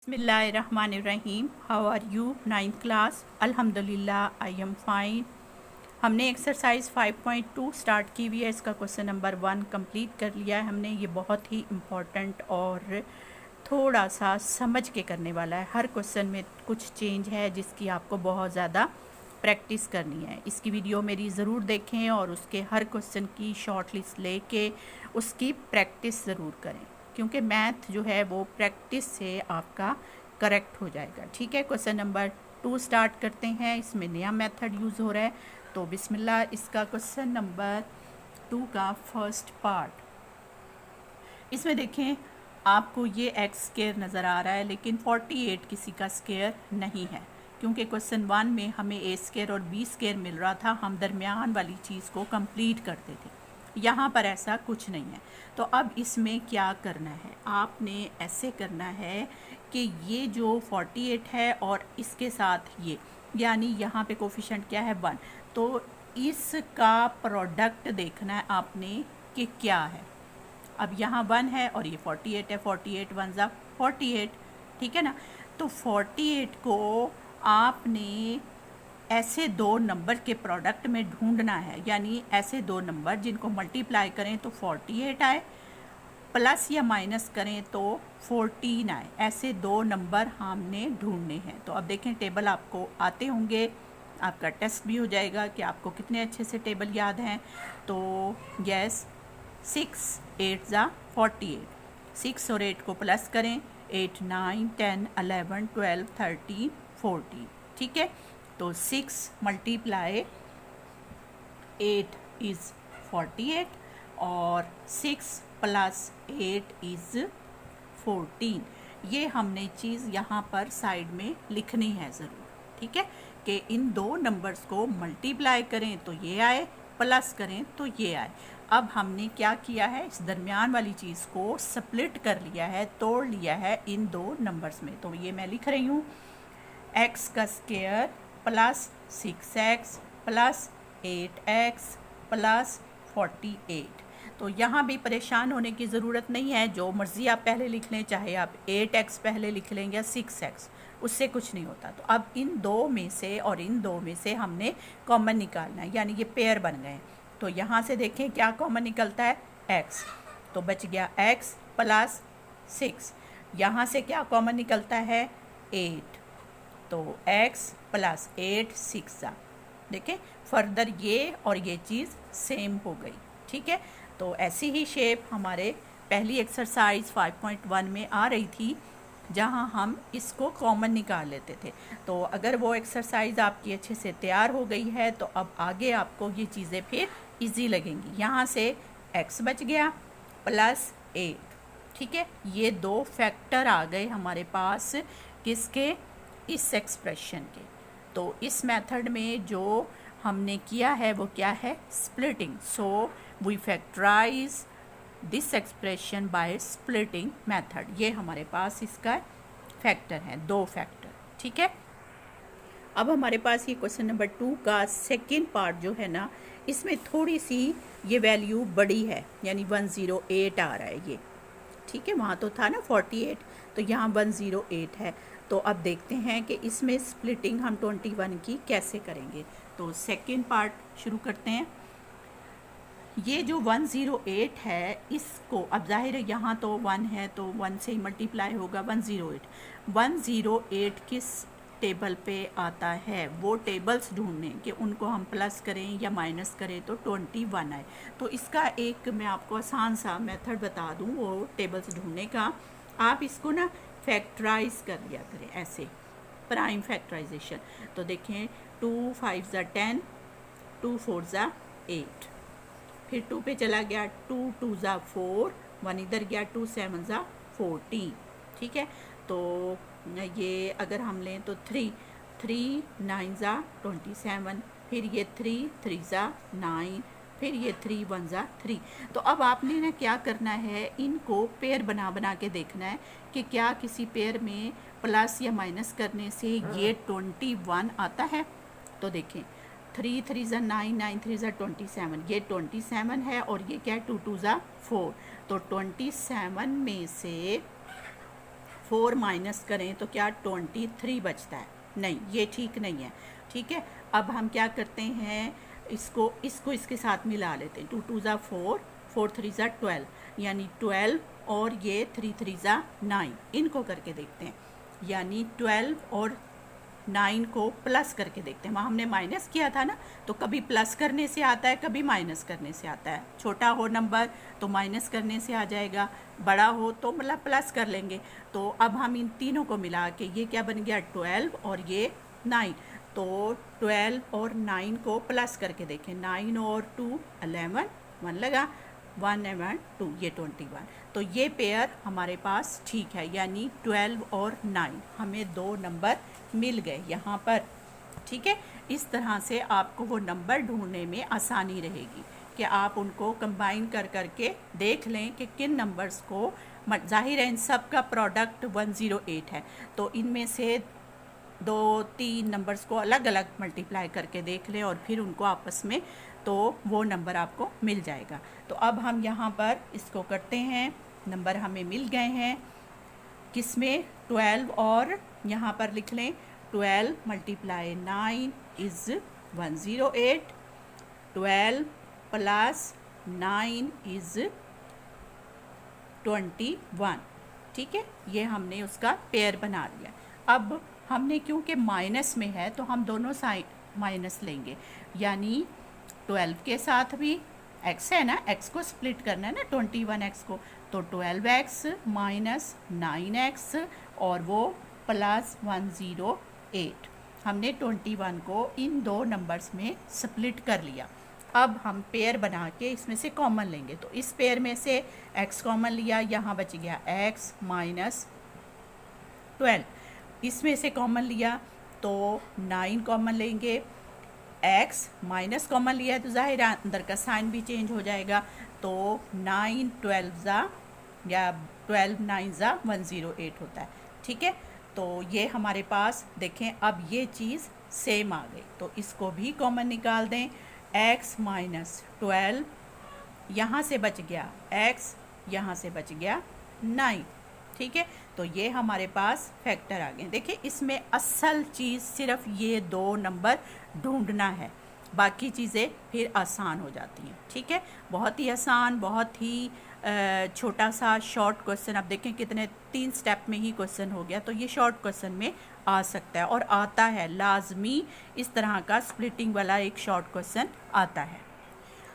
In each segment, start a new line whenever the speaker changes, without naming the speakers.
बिस्मिल्लाहिर्रहमानिर्रहीम। How are you? 9th class. अल्हम्दुलिल्लाह I am fine. हमने एक्सरसाइज 5.2 स्टार्ट की हुई है। इसका क्वेश्चन नंबर 1 कंप्लीट कर लिया है हमने। ये बहुत ही इम्पोर्टेंट और थोड़ा सा समझ के करने वाला है। हर क्वेश्चन में कुछ चेंज है जिसकी आपको बहुत ज़्यादा प्रैक्टिस करनी है। इसकी वीडियो मेरी ज़रूर देखें और उसके हर क्वेश्चन की शॉर्ट लिस्ट लेके उसकी प्रैक्टिस ज़रूर करें, क्योंकि मैथ जो है वो प्रैक्टिस से आपका करेक्ट हो जाएगा। ठीक है, क्वेश्चन नंबर 2 स्टार्ट करते हैं। इसमें नया मेथड यूज़ हो रहा है, तो बिस्मिल्लाह। इसका क्वेश्चन नंबर 2 का फर्स्ट पार्ट, इसमें देखें आपको ये एक्स स्क्वायर नज़र आ रहा है, लेकिन 48 किसी का स्क्वायर नहीं है, क्योंकि क्वेश्चन 1 में हमें ए स्क्वायर और बी स्क्वायर मिल रहा था। हम दरमियान वाली चीज़ को कंप्लीट करते थे। यहाँ पर ऐसा कुछ नहीं है। तो अब इसमें क्या करना है, आपने ऐसे करना है कि ये जो 48 है और इसके साथ ये, यानी यहाँ पे कोफिशिएंट क्या है 1, तो इसका प्रोडक्ट देखना है आपने कि क्या है। अब यहाँ 1 है और ये 48 है। 48 1 ज़ा 48, ठीक है ना। तो 48 को आपने ऐसे दो नंबर के प्रोडक्ट में ढूंढना है, यानी ऐसे दो नंबर जिनको मल्टीप्लाई करें तो 48 आए, प्लस या माइनस करें तो 14 आए। ऐसे दो नंबर हमने ढूंढने हैं। तो अब देखें, टेबल आपको आते होंगे, आपका टेस्ट भी हो जाएगा कि आपको कितने अच्छे से टेबल याद हैं। तो यस, 6 8 ज़ा 48, 6 और 8 को प्लस करें, 8 9 10 11 12 13 14, ठीक है। तो 6 मल्टीप्लाई 8 इज़ 48 और 6 प्लस 8 इज़ 14। ये हमने चीज़ यहाँ पर साइड में लिखनी है ज़रूर, ठीक है, कि इन दो नंबर्स को मल्टीप्लाई करें तो ये आए, प्लस करें तो ये आए। अब हमने क्या किया है, इस दरमियान वाली चीज़ को स्प्लिट कर लिया है, तोड़ लिया है इन दो नंबर्स में। तो ये मैं लिख रही हूँ, x का square plus 6x plus 8x plus 48। तो यहाँ भी परेशान होने की ज़रूरत नहीं है, जो मर्ज़ी आप पहले लिख लें, चाहे आप 8x पहले लिख लें या 6x, उससे कुछ नहीं होता। तो अब इन दो में से और इन दो में से हमने कॉमन निकालना है, यानी ये पेयर बन गए। तो यहाँ से देखें क्या कॉमन निकलता है, x, तो बच गया x प्लस 6। यहाँ से क्या कॉमन निकलता है, 8, तो x प्लस 8 6 ज़ा। देखें फर्दर ये और ये चीज़ सेम हो गई, ठीक है। तो ऐसी ही शेप हमारे पहली एक्सरसाइज 5.1 में आ रही थी, जहां हम इसको कॉमन निकाल लेते थे। तो अगर वो एक्सरसाइज आपकी अच्छे से तैयार हो गई है तो अब आगे आपको ये चीज़ें फिर इजी लगेंगी। यहाँ से x बच गया प्लस 8, ठीक है। ये दो फैक्टर आ गए हमारे पास, किसके, इस एक्सप्रेशन के। तो इस मेथड में जो हमने किया है वो क्या है, splitting. So we factorise this expression by splitting method. ये हमारे पास इसका फैक्टर है, दो फैक्टर, ठीक है। अब हमारे पास ये क्वेश्चन नंबर 2 का सेकेंड पार्ट जो है ना, इसमें थोड़ी सी ये वैल्यू बड़ी है, यानी 108 आ रहा है ये, ठीक है। वहाँ तो था ना 48, तो यहाँ 108 है। तो अब देखते हैं कि इसमें स्प्लिटिंग हम 21 की कैसे करेंगे। तो सेकेंड पार्ट शुरू करते हैं। ये जो 108 है, इसको अब जाहिर है यहाँ तो 1 है तो 1 से ही मल्टीप्लाई होगा 108। 108 किस टेबल पे आता है, वो टेबल्स ढूंढने कि उनको हम प्लस करें या माइनस करें तो 21 आए। तो इसका एक मैं आपको आसान सा मेथड बता दूँ वो टेबल्स ढूंढने का। आप इसको ना फैक्टराइज कर लिया करें ऐसे, प्राइम फैक्टराइजेशन। तो देखें 2 5 ज़ा 10, 2 4 ज़ा 8, फिर 2 पे चला गया, 2 2 ज़ा 4, 1 इधर गया, 2 7 ज़ा 14, ठीक है। तो ये अगर हम लें तो 3 3 9 ज़ा 27, फिर ये 3 3 ज़ा 9, फिर ये 3 1 ज़ा 3। तो अब आपने ना क्या करना है, इनको पेयर बना बना के देखना है कि क्या किसी पेयर में प्लस या माइनस करने से ये 21 आता है। तो देखें 3 3 ज़ा 9, 9 3 ज़ा 27, ये 27 है और ये क्या है 2 2 ज़ा 4। तो 27 में से 4 माइनस करें तो क्या 23 बचता है, नहीं ये ठीक नहीं है। ठीक है, अब हम क्या करते हैं, इसको इसके साथ मिला लेते हैं। 2 2 ज़ा 4, 4 3 ज़ा 12, यानी 12 और ये 3 3 ज़ा 9, इनको करके देखते हैं। यानी 12 और 9 को प्लस करके देखते हैं। वहाँ हमने माइनस किया था ना, तो कभी प्लस करने से आता है, कभी माइनस करने से आता है। छोटा हो नंबर तो माइनस करने से आ जाएगा, बड़ा हो तो मतलब प्लस कर लेंगे। तो अब हम इन तीनों को मिला के ये क्या बन गया, 12 और ये 9। तो 12 और 9 को प्लस करके देखें, 9 और 2 11, 1 लगा, 1 और 2 ये 21। तो ये पेयर हमारे पास ठीक है, यानी 12 और 9 हमें 2 नंबर मिल गए यहाँ पर। ठीक है, इस तरह से आपको वो नंबर ढूंढने में आसानी रहेगी कि आप उनको कंबाइन कर करके देख लें कि किन नंबर्स को, जाहिर है इन सब का प्रोडक्ट 108 है, तो इनमें से 2-3 नंबर्स को अलग अलग मल्टीप्लाई करके देख लें और फिर उनको आपस में, तो वो नंबर आपको मिल जाएगा। तो अब हम यहाँ पर इसको करते हैं, नंबर हमें मिल गए हैं किसमें, 12, और यहाँ पर लिख लें 12 मल्टीप्लाई 9 इज़ 108, 12 प्लस 9 इज़ 21। ठीक है, ये हमने उसका पेयर बना लिया। अब हमने क्योंकि माइनस में है तो हम दोनों साइड माइनस लेंगे, यानी 12 के साथ भी x है ना, x को स्प्लिट करना है ना 21x को, तो 12x माइनस 9x और वो प्लस 108। हमने 21 को इन दो नंबर्स में स्प्लिट कर लिया। अब हम पेयर बना के इसमें से कॉमन लेंगे, तो इस पेयर में से x कॉमन लिया, यहाँ बच गया x माइनस 12। इसमें से कॉमन लिया तो 9 कॉमन लेंगे, x माइनस कॉमन लिया है तो ज़ाहिर है अंदर का साइन भी चेंज हो जाएगा, तो 9 12 ज़ा या 12 9 ज़ा 108 होता है। ठीक है, तो ये हमारे पास देखें, अब ये चीज़ सेम आ गई, तो इसको भी कॉमन निकाल दें। x माइनस 12, यहाँ से बच गया x, यहाँ से बच गया 9। ठीक है, तो ये हमारे पास फैक्टर आ गए। देखिए, इसमें असल चीज़ सिर्फ ये 2 नंबर ढूंढना है, बाकी चीज़ें फिर आसान हो जाती हैं। ठीक है, बहुत ही आसान, बहुत ही छोटा सा शॉर्ट क्वेश्चन। अब देखें कितने 3 स्टेप में ही क्वेश्चन हो गया, तो ये शॉर्ट क्वेश्चन में आ सकता है और आता है लाजमी, इस तरह का स्प्लिटिंग वाला एक शॉर्ट क्वेश्चन आता है।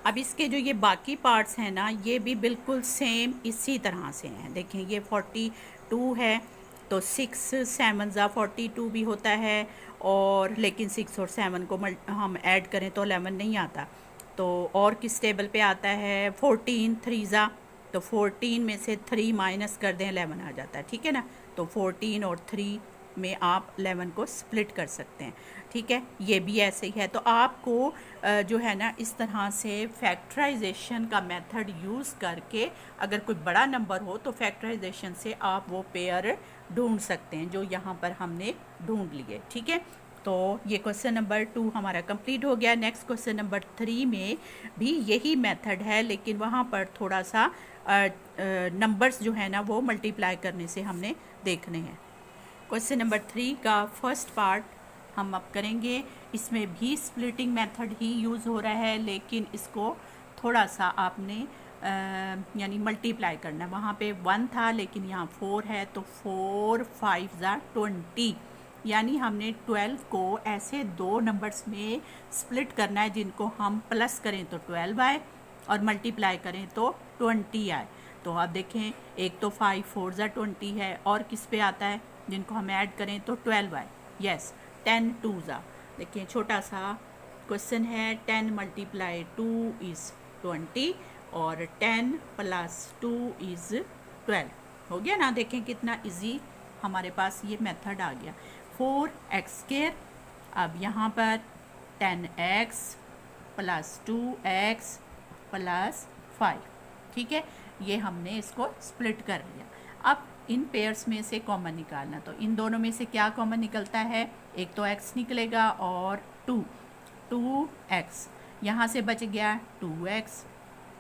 अब इसके जो ये बाकी पार्ट्स हैं ना, ये भी बिल्कुल सेम इसी तरह से हैं। देखें, ये 42 है, तो 6 7 ज़ा 42 भी होता है, और लेकिन 6 और 7 को हम ऐड करें तो 11 नहीं आता। तो और किस टेबल पे आता है, 14 3 ज़ा, तो 14 में से 3 माइनस कर दें 11 आ जाता है। ठीक है ना, तो 14 और 3 में आप 11 को स्प्लिट कर सकते हैं। ठीक है, ये भी ऐसे ही है। तो आपको जो है ना, इस तरह से फैक्टराइजेशन का मेथड यूज़ करके अगर कोई बड़ा नंबर हो तो फैक्टराइजेशन से आप वो पेयर ढूंढ सकते हैं जो यहाँ पर हमने ढूंढ लिए। ठीक है, तो ये क्वेश्चन नंबर 2 हमारा कंप्लीट हो गया। नेक्स्ट क्वेश्चन नंबर 3 में भी यही मेथड है, लेकिन वहाँ पर थोड़ा सा नंबर्स जो है ना वो मल्टीप्लाई करने से हमने देखने हैं। क्वेश्चन नंबर 3 का फर्स्ट पार्ट हम अब करेंगे। इसमें भी स्प्लिटिंग मेथड ही यूज़ हो रहा है, लेकिन इसको थोड़ा सा आपने यानी मल्टीप्लाई करना है। वहाँ पे 1 था लेकिन यहाँ 4 है, तो 4 5 ज़ा 20, यानी हमने 12 को ऐसे 2 नंबर्स में स्प्लिट करना है जिनको हम प्लस करें तो 12 आए और मल्टीप्लाई करें तो 20 आए। तो आप देखें, एक तो 5 4 ज़ा 20 है, और किस पे आता है जिनको हम ऐड करें तो 12 आए। यस, 10 2 ज़ा। देखिए, छोटा सा क्वेश्चन है, 10 मल्टीप्लाई 2 इज़ 20 और 10 प्लस 2 इज़ 12। हो गया ना, देखें कितना इजी हमारे पास ये मेथड आ गया। 4x², अब यहाँ पर 10x प्लस 2x प्लस 5। ठीक है, ये हमने इसको स्प्लिट कर लिया। अब इन पेयर्स में से कॉमन निकालना, तो इन दोनों में से क्या कॉमन निकलता है, एक तो x निकलेगा और 2x, यहाँ से बच गया 2x।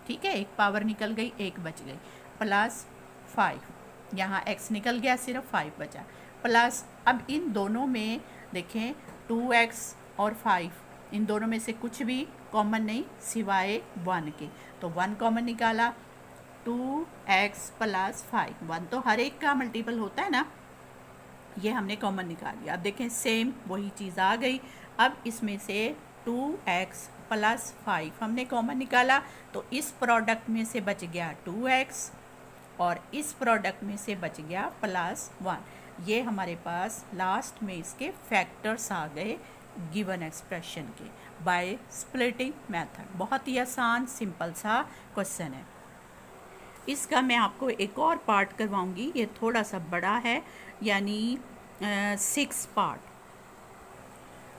ठीक है, एक पावर निकल गई, एक बच गई, प्लस 5। यहाँ x निकल गया, सिर्फ 5 बचा, प्लस अब इन दोनों में देखें 2x और 5, इन दोनों में से कुछ भी कॉमन नहीं सिवाय 1 के, तो 1 कॉमन निकाला, 2x प्लस 5, 1 तो हर एक का मल्टीपल होता है ना, ये हमने कॉमन निकाल लिया। अब देखें सेम वही चीज़ आ गई। अब इसमें से 2x प्लस 5 हमने कॉमन निकाला, तो इस प्रोडक्ट में से बच गया 2x और इस प्रोडक्ट में से बच गया प्लस 1। ये हमारे पास लास्ट में इसके फैक्टर्स आ गए गिवन एक्सप्रेशन के बाय स्प्लिटिंग मेथड। बहुत ही आसान सिंपल सा क्वेश्चन है। इसका मैं आपको एक और पार्ट करवाऊंगी, ये थोड़ा सा बड़ा है, यानी 6 पार्ट।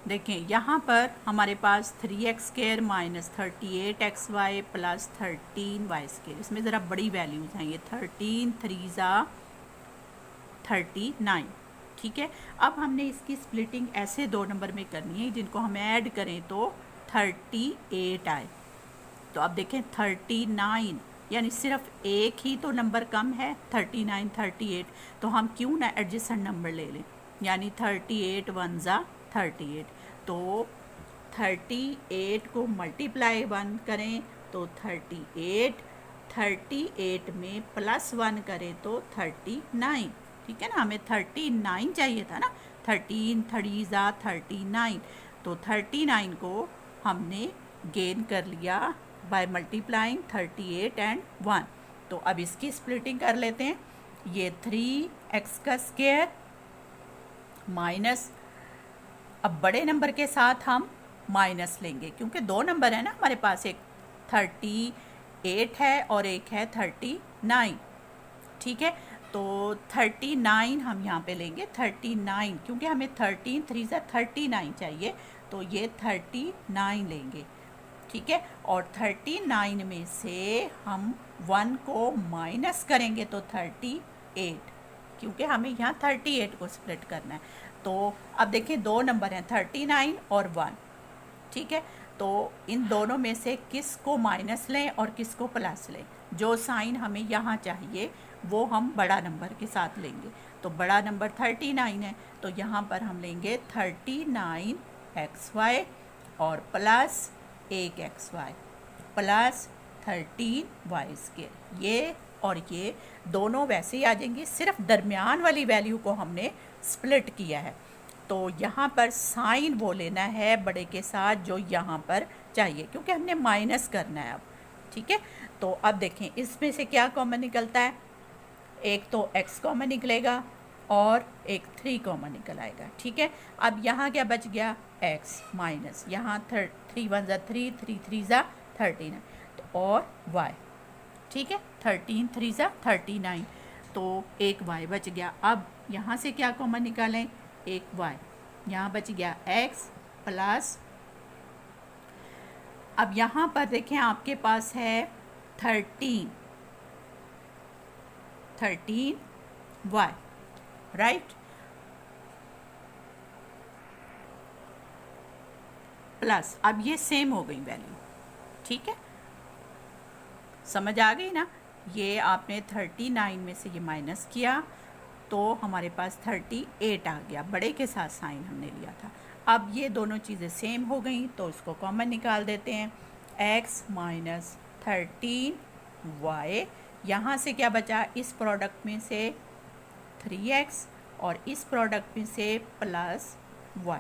देखें यहाँ पर हमारे पास 3x² minus 38xy plus 13y², इसमें ज़रा बड़ी वैल्यूज़ हैं, ये 13 3 ज़ा 39, ठीक है। अब हमने इसकी स्प्लिटिंग ऐसे 2 नंबर में करनी है जिनको हम ऐड करें तो 38 आए। तो अब देखें 39 यानी सिर्फ एक ही तो नंबर कम है, 39 38, तो हम क्यों ना एडजेसेंट नंबर ले लें, यानी 38 1 ज़ा 38, तो 38 को मल्टीप्लाई 1 करें तो 38 में प्लस 1 करें तो 39, ठीक है ना। हमें 39 चाहिए था ना, 13 3 ज़ा 39, तो 39 को हमने गेन कर लिया बाय मल्टीप्लाइंग 38 एंड 1। तो अब इसकी स्प्लिटिंग कर लेते हैं। ये 3x² माइनस, अब बड़े नंबर के साथ हम माइनस लेंगे क्योंकि 2 नंबर है ना हमारे पास, एक 38 है और एक है 39, ठीक है। तो 39 हम यहाँ पे लेंगे, 39 क्योंकि हमें 13 3 ज़ा 39 चाहिए, तो ये 39 लेंगे, ठीक है। और 39 में से हम 1 को माइनस करेंगे तो 38, क्योंकि हमें यहाँ 38 को स्प्लिट करना है। तो अब देखिए 2 नंबर हैं 39 और 1, ठीक है। तो इन दोनों में से किस को माइनस लें और किस को प्लस लें, जो साइन हमें यहाँ चाहिए वो हम बड़ा नंबर के साथ लेंगे। तो बड़ा नंबर 39 है, तो यहाँ पर हम लेंगे 39xy और प्लस 1xy प्लस 13y²। ये और ये दोनों वैसे ही आ जाएंगे, सिर्फ दरमियान वाली वैल्यू को हमने स्प्लिट किया है। तो यहाँ पर साइन वो लेना है बड़े के साथ जो यहाँ पर चाहिए, क्योंकि हमने माइनस करना है अब, ठीक है। तो अब देखें इसमें से क्या कॉमन निकलता है, एक तो x कॉमन निकलेगा और एक 3 कॉमन निकल आएगा, ठीक है। अब यहाँ क्या बच गया, x माइनस यहाँ 3 1 ज़ा 3 3 3 ज़ा 39, तो और y, ठीक है। 13 3 ज़ा 39, तो एक y बच गया। अब यहाँ से क्या कॉमन निकालें, एक y, यहाँ बच गया x प्लस, अब यहाँ पर देखें आपके पास है 13y, राइट, प्लस, अब ये सेम हो गई वैल्यू, ठीक है, समझ आ गई ना। ये आपने 39 में से ये माइनस किया तो हमारे पास 38 आ गया, बड़े के साथ साइन हमने लिया था। अब ये दोनों चीज़ें सेम हो गई तो इसको कॉमन निकाल देते हैं, x माइनस 13y, यहाँ से क्या बचा, इस प्रोडक्ट में से 3x और इस प्रोडक्ट में से प्लस y,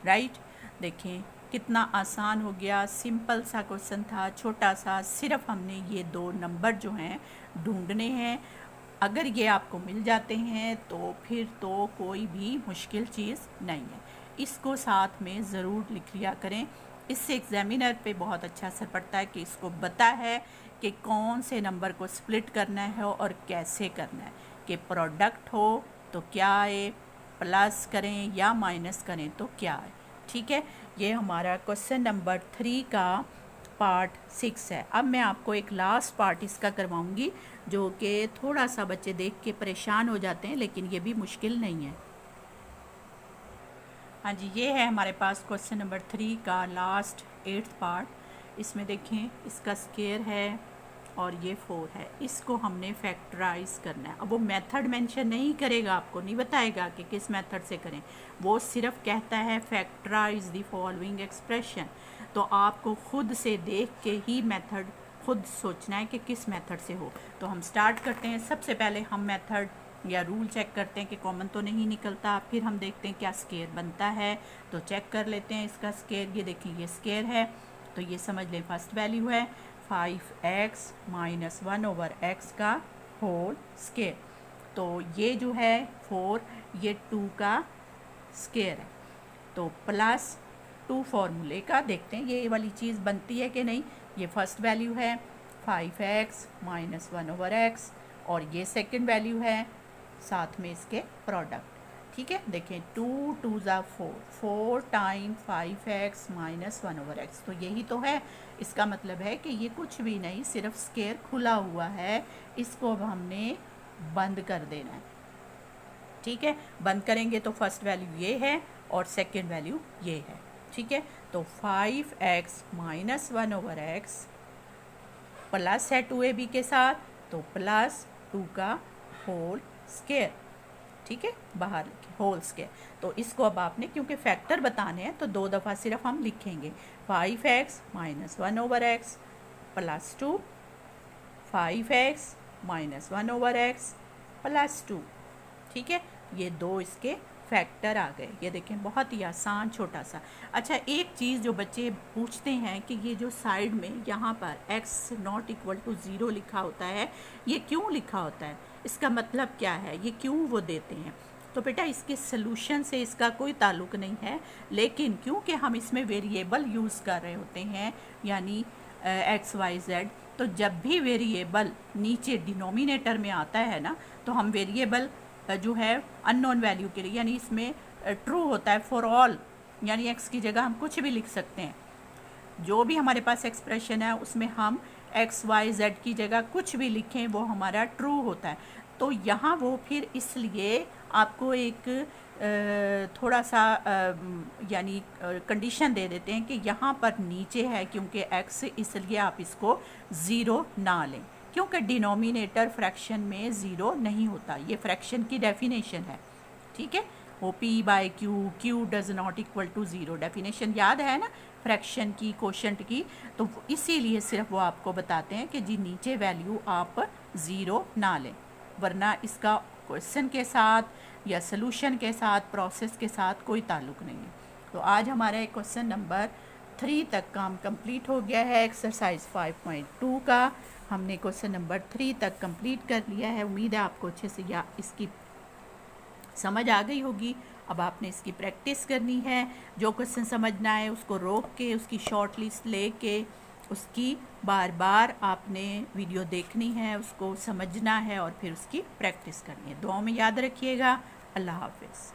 राइट। देखें कितना आसान हो गया, सिंपल सा क्वेश्चन था, छोटा सा, सिर्फ हमने ये 2 नंबर जो हैं ढूंढने हैं। अगर ये आपको मिल जाते हैं तो फिर तो कोई भी मुश्किल चीज़ नहीं है, इसको साथ में ज़रूर लिख लिया करें। इससे एग्जामिनर पे बहुत अच्छा असर पड़ता है कि इसको पता है कि कौन से नंबर को स्प्लिट करना है और कैसे करना है, कि प्रोडक्ट हो तो क्या आए, प्लस करें या माइनस करें तो क्या आए, ठीक है। ये हमारा क्वेश्चन नंबर 3 का पार्ट 6 है। अब मैं आपको एक लास्ट पार्ट इसका करवाऊंगी जो कि थोड़ा सा बच्चे देख के परेशान हो जाते हैं, लेकिन ये भी मुश्किल नहीं है। हाँ जी, ये है हमारे पास क्वेश्चन नंबर 3 का लास्ट 8th पार्ट। इसमें देखें इसका स्क्वायर है और ये 4 है, इसको हमने फैक्टराइज करना है। अब वो मेथड मेंशन नहीं करेगा, आपको नहीं बताएगा कि किस मेथड से करें, वो सिर्फ कहता है फैक्टराइज द फॉलोइंग एक्सप्रेशन। तो आपको खुद से देख के ही मेथड खुद सोचना है कि किस मेथड से हो। तो हम स्टार्ट करते हैं। सबसे पहले हम मेथड या रूल चेक करते हैं कि कॉमन तो नहीं निकलता, फिर हम देखते हैं क्या स्केयर बनता है। तो चेक कर लेते हैं इसका स्केयर। ये देखिए ये स्केयर है, तो ये समझ लें फर्स्ट वैल्यू है 5x माइनस 1/x का होल स्केयर। तो ये जो है 4, ये 2 का स्केयर है। तो प्लस 2 फॉर्मूले का देखते हैं ये वाली चीज़ बनती है कि नहीं। ये फर्स्ट वैल्यू है 5x माइनस 1/x, और ये सेकंड वैल्यू है साथ में इसके प्रोडक्ट। ठीक है, देखें 2 2 ज़ा 4 टाइम 5x माइनस 1/x, तो यही तो है। इसका मतलब है कि ये कुछ भी नहीं, सिर्फ स्केयर खुला हुआ है, इसको अब हमने बंद कर देना है। ठीक है, बंद करेंगे तो फर्स्ट वैल्यू ये है और सेकंड वैल्यू ये है। ठीक है, तो 5x माइनस 1/x प्लस है 2ab के साथ, तो प्लस 2 का होल स्केयर। ठीक है, बाहर लिखे होल स्केयर। तो इसको अब आपने क्योंकि फैक्टर बताने हैं तो 2 दफ़ा सिर्फ हम लिखेंगे 5x minus 1/x plus 2, 5x minus 1/x plus 2। ठीक है, ये 2 इसके फैक्टर आ गए। ये देखें बहुत ही आसान छोटा सा। अच्छा, एक चीज़ जो बच्चे पूछते हैं कि ये जो साइड में यहाँ पर x नॉट इक्वल टू 0 लिखा होता है, ये क्यों लिखा होता है, इसका मतलब क्या है, ये क्यों वो देते हैं। तो बेटा इसके सलूशन से इसका कोई ताल्लुक नहीं है, लेकिन क्योंकि हम इसमें वेरिएबल यूज़ कर रहे होते हैं यानी x y z, तो जब भी वेरिएबल नीचे डिनोमिनेटर में आता है ना, तो हम वेरिएबल जो है अननोन वैल्यू के लिए, यानी इसमें ट्रू होता है फॉर ऑल, यानी x की जगह हम कुछ भी लिख सकते हैं। जो भी हमारे पास एक्सप्रेशन है उसमें हम x y z की जगह कुछ भी लिखें वो हमारा ट्रू होता है। तो यहाँ वो फिर इसलिए आपको एक थोड़ा सा यानी कंडीशन दे देते हैं कि यहाँ पर नीचे है क्योंकि x, इसलिए आप इसको 0 ना लें, क्योंकि डिनोमिनेटर फ्रैक्शन में 0 नहीं होता। ये फ्रैक्शन की डेफिनेशन है। ठीक है, वो p/q, q does not equal to 0, definition याद है ना फ्रैक्शन की, कोशेंट की। तो इसीलिए सिर्फ वो आपको बताते हैं कि जी नीचे वैल्यू आप 0 ना लें, वरना इसका क्वेश्चन के साथ या सलूशन के साथ, प्रोसेस के साथ कोई ताल्लुक़ नहीं है। तो आज हमारा क्वेश्चन नंबर 3 तक काम कंप्लीट हो गया है। एक्सरसाइज 5.2 का हमने क्वेश्चन नंबर 3 तक कंप्लीट कर लिया है। उम्मीद है आपको अच्छे से या इसकी समझ आ गई होगी। अब आपने इसकी प्रैक्टिस करनी है। जो क्वेश्चन समझना है उसको रोक के, उसकी शॉर्ट लिस्ट ले के, उसकी बार बार आपने वीडियो देखनी है, उसको समझना है और फिर उसकी प्रैक्टिस करनी है। दुआ में याद रखिएगा। अल्लाह हाफिज़।